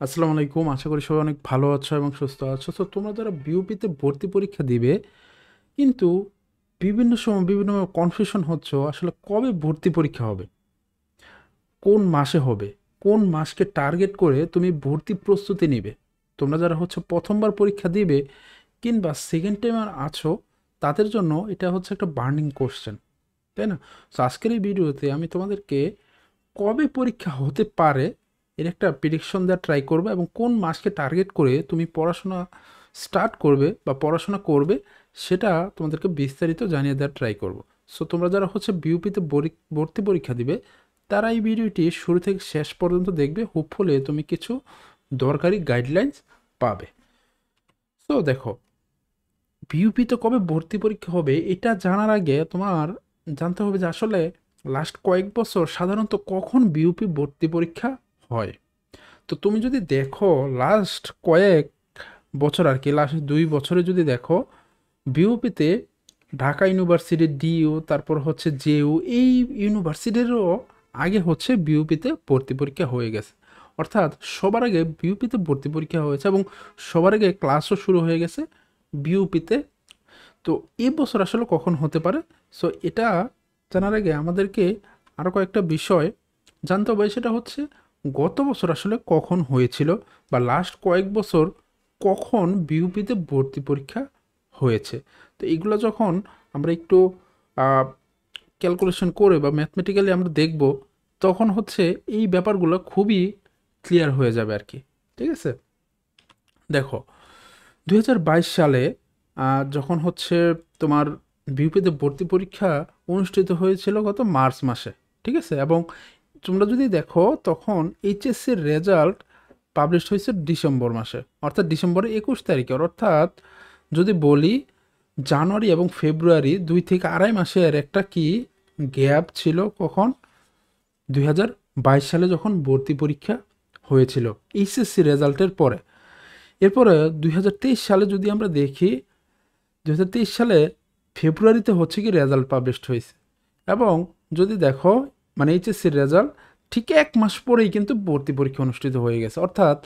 আসসালামু আলাইকুম। আশা করি সবাই অনেক ভালো আছো এবং সুস্থ আছো। তো তোমরা যারা বিউপিতে ভর্তি পরীক্ষা দিবে, কিন্তু বিভিন্ন সময় বিভিন্ন কনফিউশন হচ্ছ আসলে কবে ভর্তি পরীক্ষা হবে, কোন মাসে হবে, কোন মাসকে টার্গেট করে তুমি ভর্তি প্রস্তুতি নিবে। তোমরা যারা প্রথমবার পরীক্ষা দিবে কিংবা সেকেন্ড টাইমার আছো, তাদের জন্য এটা হচ্ছে একটা বার্নিং কোশ্চেন, তাই না? তো আজকের এই ভিডিওতে আমি তোমাদেরকে কবে পরীক্ষা হতে পারে এর একটা প্রেডিকশন দেওয়ার ট্রাই করবে এবং কোন মাসকে টার্গেট করে তুমি পড়াশোনা স্টার্ট করবে বা পড়াশোনা করবে সেটা তোমাদেরকে বিস্তারিত জানিয়ে দেওয়ার ট্রাই করব। সো তোমরা যারা বিউপিতে ভর্তি পরীক্ষা দিবে তারা এই ভিডিওটি শুরু থেকে শেষ পর্যন্ত দেখবে, হোপফুলি তুমি কিছু দরকারি গাইডলাইন্স পাবে। সো দেখো, বিউপিতে কবে ভর্তি পরীক্ষা হবে এটা জানার আগে তোমার জানতে হবে যে আসলে লাস্ট কয়েক বছর সাধারণত কখন বিউপি ভর্তি পরীক্ষা হয়। তো তুমি যদি দেখো লাস্ট কয়েক বছর আর কি, লাস্ট 2 বছরে যদি দেখো, বিউপিতে ঢাকা ইউনিভার্সিটি, ডিইউ, তারপর জেইউ, এই ইউনিভার্সিটিরও আগে বিউপিতে ভর্তি পরীক্ষা হয়ে গেছে। অর্থাৎ সবার আগে বিউপিতে ভর্তি পরীক্ষা হয়েছে এবং সবার আগে ক্লাসও শুরু হয়ে গেছে বিউপিতে। তো এই বছর আসলে কখন হতে পারে, সো এটা জানার আগে আমাদেরকে আরও কয়েকটা বিষয় জানতে হবে। সেটা হচ্ছে গত বছর আসলে কখন হয়েছিল বা লাস্ট কয়েক বছর কখন বিউপিতে ভর্তি পরীক্ষা হয়েছে। তো এইগুলো যখন আমরা একটু ক্যালকুলেশন করে বা ম্যাথমেটিক্যালি আমরা দেখব, তখন এই ব্যাপারগুলো খুবই ক্লিয়ার হয়ে যাবে আর কি। ঠিক আছে, দেখো 2022 সালে যখন তোমার বিউপিতে ভর্তি পরীক্ষা অনুষ্ঠিত হয়েছিল গত মার্চ মাসে, ঠিক আছে, এবং তোমরা যদি দেখো তখন এইচএসসির রেজাল্ট পাবলিশ হয়েছে ডিসেম্বর মাসে, অর্থাৎ ডিসেম্বরের 21 তারিখে। অর্থাৎ যদি বলি জানুয়ারি এবং ফেব্রুয়ারি 2 থেকে আড়াই মাসের একটা কি গ্যাপ ছিল কখন, 2022 সালে যখন ভর্তি পরীক্ষা হয়েছিল এইচএসসি রেজাল্টের পরে। এরপরে 2023 সালে যদি আমরা দেখি, 2023 সালে ফেব্রুয়ারিতে কি রেজাল্ট পাবলিশড হয়েছে, এবং যদি দেখো মানে এইচএসসির রেজাল্ট ঠিক 1 মাস পরেই কিন্তু ভর্তি পরীক্ষা অনুষ্ঠিত হয়ে গেছে। অর্থাৎ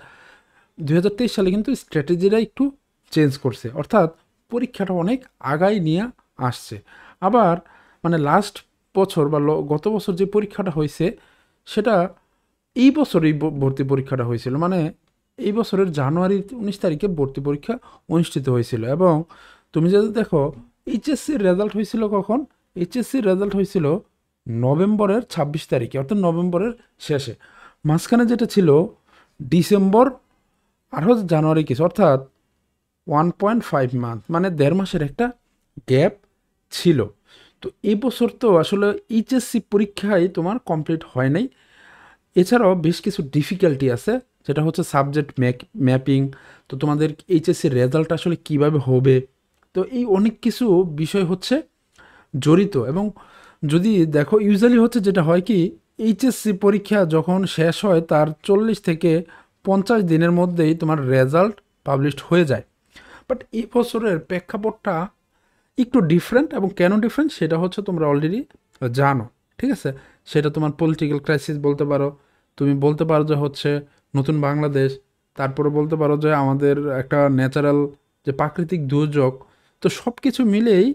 2023 সালে কিন্তু স্ট্র্যাটেজিটা একটু চেঞ্জ করছে, অর্থাৎ পরীক্ষাটা অনেক আগাই নিয়ে আসছে। আবার মানে লাস্ট বছর বা গত বছর যে পরীক্ষাটা হয়েছে সেটা এই বছরই ভর্তি পরীক্ষাটা হয়েছিল, মানে এই বছরের জানুয়ারি 19 তারিখে ভর্তি পরীক্ষা অনুষ্ঠিত হয়েছিল। এবং তুমি যদি দেখো এইচএসসির রেজাল্ট হয়েছিল কখন, এইচএসসির রেজাল্ট হয়েছিল নভেম্বরের 26 তারিখে, অর্থাৎ নভেম্বরের শেষে। মাঝখানে যেটা ছিল ডিসেম্বর আর জানুয়ারি কিছু, অর্থাৎ 1.5 মান্থ, মানে 1.5 মাসের একটা গ্যাপ ছিল। তো এই বছর তো আসলে এইচএসসি পরীক্ষায় তোমার কমপ্লিট হয় নাই। এছাড়াও বেশ কিছু ডিফিকাল্টি আছে, যেটা সাবজেক্ট ম্যাপিং। তো তোমাদের এইচএসসির রেজাল্ট আসলে কিভাবে হবে, তো এই অনেক কিছু বিষয় জড়িত। এবং যদি দেখো ইউজুয়ালি যেটা হয় কি, এইচএসসি পরীক্ষা যখন শেষ হয় তার 40 থেকে 50 দিনের মধ্যেই তোমার রেজাল্ট পাবলিশড হয়ে যায়। বাট এই বছরের প্রেক্ষাপটটা একটু ডিফারেন্ট, এবং কেন ডিফারেন্ট সেটা তোমরা অলরেডি জানো। ঠিক আছে, সেটা তোমার পলিটিক্যাল ক্রাইসিস বলতে পারো, তুমি বলতে পারো যে নতুন বাংলাদেশ, তারপরে বলতে পারো যে আমাদের একটা ন্যাচারাল যে প্রাকৃতিক দুর্যোগ। তো সব কিছু মিলেই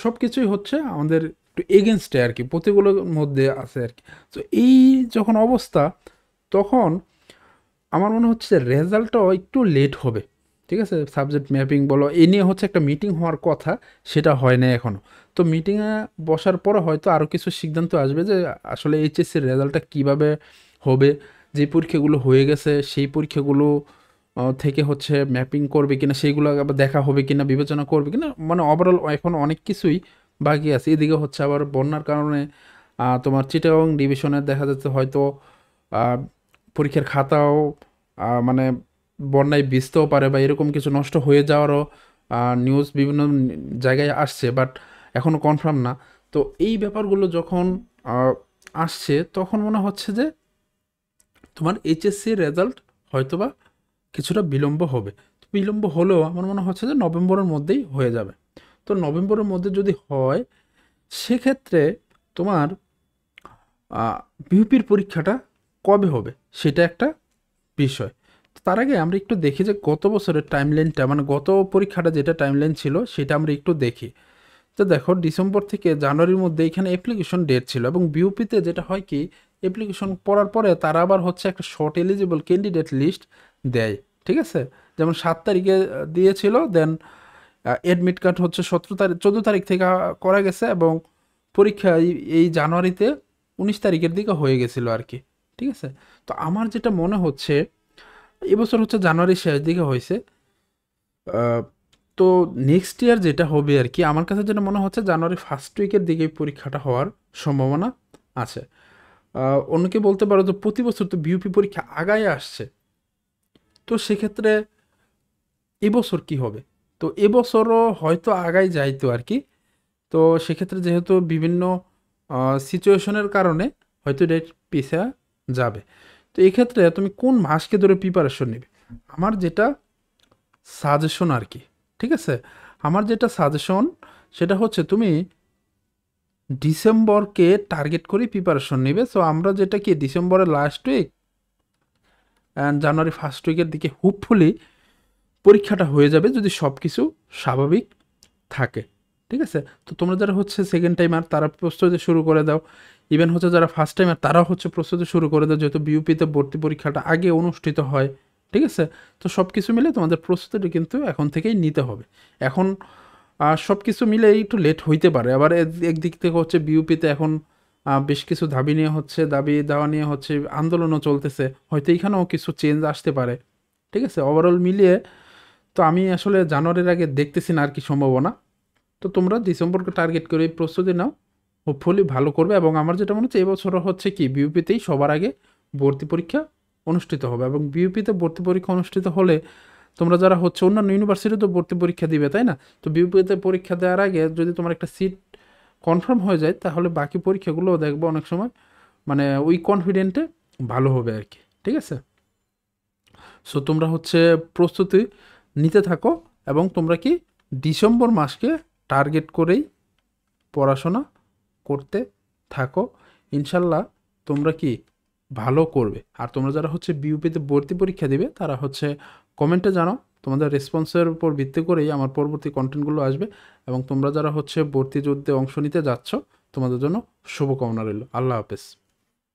সব কিছুই আমাদের একটু এগেনস্টে আর কি, প্রতিকূলের মধ্যে আছে আর কি। তো এই যখন অবস্থা, তখন আমার মনে হচ্ছে রেজাল্টটাও একটু লেট হবে। ঠিক আছে, সাবজেক্ট ম্যাপিং বলো, এ নিয়ে একটা মিটিং হওয়ার কথা, সেটা হয় না এখনও। তো মিটিংয়ে বসার পরে হয়তো আরও কিছু সিদ্ধান্ত আসবে যে আসলে এইচএসসির রেজাল্টটা কীভাবে হবে, যে পরীক্ষাগুলো হয়ে গেছে সেই পরীক্ষাগুলো থেকে ম্যাপিং করবে কিনা, সেইগুলো আবার দেখা হবে কিনা, বিবেচনা করবে কিনা, মানে ওভারঅল এখন অনেক কিছুই বাকি আছে। এদিকে আবার বন্যার কারণে তোমার চিটাগং ডিভিশনের দেখা যাচ্ছে হয়তো পরীক্ষার খাতাও মানে বন্যায় ভিজতেও পারে বা এরকম কিছু নষ্ট হয়ে যাওয়ারও নিউজ বিভিন্ন জায়গায় আসছে, বাট এখনও কনফার্ম না। তো এই ব্যাপারগুলো যখন আসছে, তখন মনে হচ্ছে যে তোমার এইচএসসির রেজাল্ট হয়তোবা কিছুটা বিলম্ব হবে। তো বিলম্ব হলেও আমার মনে হচ্ছে যে নভেম্বরের মধ্যেই হয়ে যাবে। তো নভেম্বরের মধ্যে যদি হয়, সেক্ষেত্রে তোমার বিউপির পরীক্ষাটা কবে হবে সেটা একটা বিষয়। তার আগে আমরা একটু দেখি যে গত বছরের টাইমলাইনটা, মানে গত পরীক্ষাটা যেটা টাইমলাইন ছিল সেটা আমরা একটু দেখি। তো দেখো ডিসেম্বর থেকে জানুয়ারির মধ্যে এখানে অ্যাপ্লিকেশন ডেট ছিল, এবং বিউপিতে যেটা হয় কি অ্যাপ্লিকেশন পড়ার পরে তারা আবার হচ্ছে একটা শর্ট এলিজিবল ক্যান্ডিডেট লিস্ট দেয়, ঠিক আছে? যেমন 7 তারিখে দিয়েছিল, দেন অ্যাডমিট কার্ড হচ্ছে 17 তারিখ 14 তারিখ থেকে করা গেছে, এবং পরীক্ষা এই জানুয়ারিতে 19 তারিখের দিকে হয়ে গেছিলো আর কি, ঠিক আছে? তো আমার যেটা মনে হচ্ছে এবছর হচ্ছে জানুয়ারির শেষ দিকে হয়েছে। আহ, তো নেক্সট ইয়ার যেটা হবে আর কি, আমার কাছে যেটা মনে হচ্ছে জানুয়ারি ফার্স্ট উইকের দিকে এই পরীক্ষাটা হওয়ার সম্ভাবনা আছে। অন্যকে বলতে পারো যে প্রতি বছর তো বিউপি পরীক্ষা আগায় আসছে, তো সেক্ষেত্রে এবছর কি হবে? তো এবছরও হয়তো আগায় যাইতো আর কি। তো সেক্ষেত্রে যেহেতু বিভিন্ন সিচুয়েশনের কারণে হয়তো ডেট পিছিয়ে যাবে। তো এক্ষেত্রে তুমি কোন মাসকে ধরে প্রিপারেশন নেবে? আমার যেটা সাজেশন আর কি, ঠিক আছে? আমার যেটা সাজেশন সেটা হচ্ছে তুমি ডিসেম্বরকে টার্গেট করে প্রিপারেশন নেবে। সো আমরা যেটা কি ডিসেম্বরের last week and January first উইকের দিকে হোপফুলি পরীক্ষাটা হয়ে যাবে, যদি সব কিছু স্বাভাবিক থাকে, ঠিক আছে? তো তোমরা যারা হচ্ছে সেকেন্ড টাইমার তারা প্রস্তুতি শুরু করে দাও। ইভেন হচ্ছে যারা ফার্স্ট টাইমার তারাও হচ্ছে প্রস্তুতি শুরু করে দাও, যেহেতু বিউপিতে ভর্তি পরীক্ষাটা আগে অনুষ্ঠিত হয়, ঠিক আছে? তো সব কিছু মিলে তোমাদের প্রস্তুতি কিন্তু এখন থেকেই নিতে হবে। এখন সব কিছু মিলে একটু লেট হইতে পারে, আবার একদিক থেকে হচ্ছে বিউপিতে এখন বেশ কিছু দাবি দেওয়া নিয়ে হচ্ছে আন্দোলনও চলতেছে, হয়তো এইখানেও কিছু চেঞ্জ আসতে পারে, ঠিক আছে? ওভারঅল মিলিয়ে তো আমি আসলে জানুয়ারির আগে দেখতেছি না আর কি সম্ভাবনা। তো তোমরা ডিসেম্বরকে টার্গেট করে এই প্রস্তুতি নাও, হোপফুলি ভালো করবে। এবং আমার যেটা মনে হচ্ছে এবছরও হচ্ছে কি বিউপিতেই সবার আগে ভর্তি পরীক্ষা অনুষ্ঠিত হবে, এবং বিউপিতে ভর্তি পরীক্ষা অনুষ্ঠিত হলে তোমরা যারা হচ্ছে অন্যান্য ইউনিভার্সিটিতে ভর্তি পরীক্ষা দিবে, তাই না? তো বিউপিতে পরীক্ষা দেওয়ার আগে যদি তোমার একটা সিট কনফার্ম হয়ে যায়, তাহলে বাকি পরীক্ষাগুলোও দেখবো অনেক সময় মানে ওই কনফিডেন্টে ভালো হবে আর কি, ঠিক আছে? সো তোমরা হচ্ছে প্রস্তুতি নিতে থাকো, এবং তোমরা কি ডিসেম্বর মাসকে টার্গেট করেই পড়াশোনা করতে থাকো। ইনশাল্লাহ তোমরা কি ভালো করবে। আর তোমরা যারা হচ্ছে বিউপিতে ভর্তি পরীক্ষা দিবে তারা হচ্ছে কমেন্টে জানাও, তোমাদের রেসপন্সের উপর ভিত্তি করেই আমার পরবর্তী কন্টেন্টগুলো আসবে। এবং তোমরা যারা হচ্ছে ভর্তি যুদ্ধে অংশ নিতে যাচ্ছ, তোমাদের জন্য শুভকামনা রইল। আল্লাহ হাফেজ।